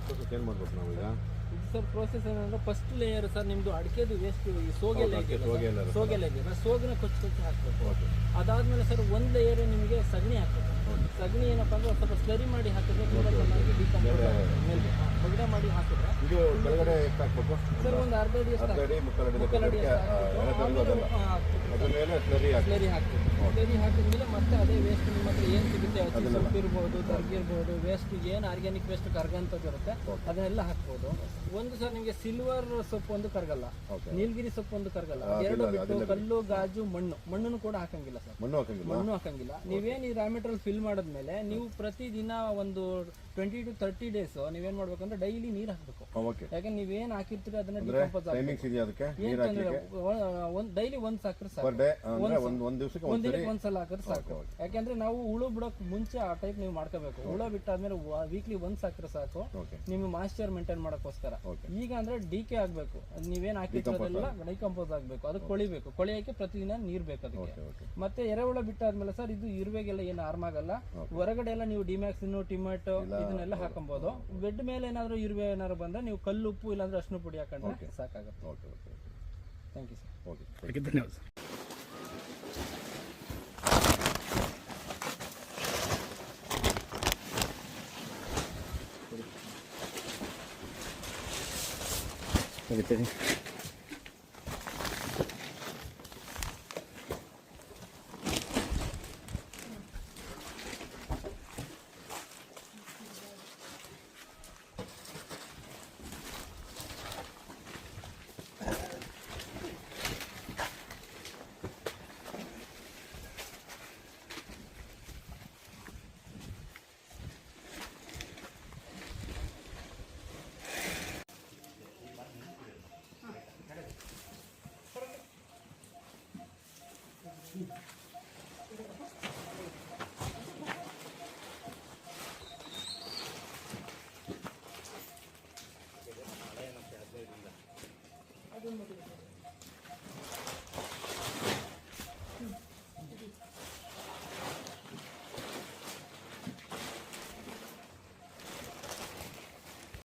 Process ಏನು ಮಾಡ್ಬೇಕು ನಾವೀಗ? ಇದು ಸರ್ ಪ್ರೋಸೆಸ್ ಏನಂದ್ರೆ ಫಸ್ಟ್ ಲೇಯರ್ ಸರ್ ನಿಮ್ಮದು ಅಡಿಕೆದು ವೇಸ್ಟ್ ಸೋಗೆಲ್ಲ ಇದೆಯಲ್ಲ ಸೋಗನ್ನ ಕೊಚ್ಚಿ ಹಾಕಬೇಕು. ಅದಾದಮೇಲೆ ಸರ್ ಒಂದು ಲೇಯರ್ ನಿಮಗೆ ಸಗಣಿ ಹಾಕಬೇಕು. ಸಗಣಿ ಏನಪ್ಪ ಅಂದ್ರೆ ಸ್ವಲ್ಪ ಸ್ಲರಿ ಮಾಡಿ ಹಾಕಿದ್ರೆ ತುಂಬ ಚೆನ್ನಾಗಿ ಡಿಕಂಪೋಸ್ ಮೇಲೆ ಹೊಗಡೆ ಮಾಡಿ ಹಾಕಿದ್ರೆ ಇದು ಕೆಳಗಡೆ ಎಷ್ಟು ಹಾಕ್ಬೇಕು ಸರ್? ಒಂದು ಅರ್ಧ ಅಡಿ ಮುಕ್ಕಾಲು ಅಡಿ ಸ್ಲರಿ ಹಾಕ್ತೀವಿ. ಸ್ಲರಿ ಹಾಕಿದ್ಮೇಲೆ ಮತ್ತೆ ಅದೇ ವೇಸ್ಟ್ ನಿಮ್ಮ ಹತ್ರ ಏನು ಸಿಗುತ್ತೆ ಸೊಪ್ಪು ಇರ್ಬೋದು, ದರ್ಗಿರ್ಬೋದು, ವೇಸ್ಟ್ ಏನು ಆರ್ಗ್ಯಾನಿಕ್ ವೇಸ್ಟ್ ಕರ್ಗಂಥದ್ದು ಇರುತ್ತೆ ಅದನ್ನೆಲ್ಲ ಹಾಕ್ಬೋದು. ಒಂದು ಸರ್ ನಿಮಗೆ ಸಿಲ್ವರ್ ಸೊಪ್ಪು ಒಂದು ಕರಗಲ್ಲ, ನೀಲಗಿರಿ ಸೊಪ್ಪು ಒಂದು ಕರಗಲ್ಲ. ಎರಡು ಬಿಟ್ಟು ಕಲ್ಲು, ಗಾಜು, ಮಣ್ಣನ್ನು ಕೂಡ ಹಾಕಂಗಿಲ್ಲ ಸರ್. ಮಣ್ಣು ಹಾಕಂಗಿಲ್ಲ. ನೀವೇನು ಈ ರಾ ಮೆಟೀರಿಯಲ್ ಫಿಲ್ ಮಾಡಿದ್ಮೇಲೆ ನೀವು ಪ್ರತಿದಿನ ಒಂದು 20 to 30 ಡೇಸ್ ನೀವೇನ್ ಮಾಡ್ಬೇಕಂದ್ರೆ ಡೈಲಿ ನೀರು ಹಾಕಬೇಕು. ಯಾಕಂದ್ರೆ ನೀವೇನ್ ಹಾಕಿರ್ತೀರಿ ಅದನ್ನ ಡಿಕಂಪೋಸ್ ಡೈಲಿ ಒಂದ್ ಸಾಕ್ರೆ ಸಾಕು, ಒಂದ್ಸಲ ಹಾಕಿದ್ರೆ ಸಾಕು. ಯಾಕಂದ್ರೆ ನಾವು ಹುಳು ಬಿಡೋಕ್ ಮುಂಚೆ ಆ ಟೈಪ್ ನೀವು ಮಾಡ್ಕೋಬೇಕು. ಹುಳು ಬಿಟ್ಟಾದ್ಮೇಲೆ ವೀಕ್ಲಿ ಒಂದ್ ಸಾಕ್ರೆ ಸಾಕು ನಿಮ್ಗೆ ಮಾಯಿಶ್ಚರ್ ಮೇಂಟೈನ್ ಮಾಡೋಕ್ಕೋಸ್ಕರ. ಈಗ ಅಂದ್ರೆ ಡಿಕೆ ಆಗ್ಬೇಕು, ನೀವೇನ್ ಹಾಕಿರೋದೆಲ್ಲ ಡಿಕಂಪೋಸ್ ಆಗ್ಬೇಕು, ಅದಕ್ಕೆ ಕೊಳಿಬೇಕು. ಕೊಳೆಯಕ್ಕೆ ಪ್ರತಿದಿನ ನೀರ್ ಬೇಕು ಅದಕ್ಕೆ. ಮತ್ತೆ ಎರೆಹುಳ ಬಿಟ್ಟಾದ್ಮೇಲೆ ಸರ್ ಇದು ಇರುವೆಗೆಲ್ಲ ಏನು ಹಾರ್ಮ್ ಆಗಲ್ಲ. ಹೊರಗಡೆ ಎಲ್ಲ ನೀವು ಡಿಮ್ಯಾಕ್ಸಿನ್, ಟಿಮೆಟೊ ಇದನ್ನೆಲ್ಲ ಹಾಕೊಬಹುದು. ಬೆಡ್ ಮೇಲೆ ಏನಾದ್ರು ಇರುವೆ ಏನಾದ್ರು ಬಂದ್ರೆ ನೀವು ಕಲ್ಲು ಉಪ್ಪು ಇಲ್ಲಾಂದ್ರೆ ಅರ್ಶಿನ ಪುಡಿ ಹಾಕೊಂಡ್ರೆ ಸಾಕಾಗುತ್ತೆ. Thank you sir. ಧನ್ಯವಾದ ಸರ್. Okay,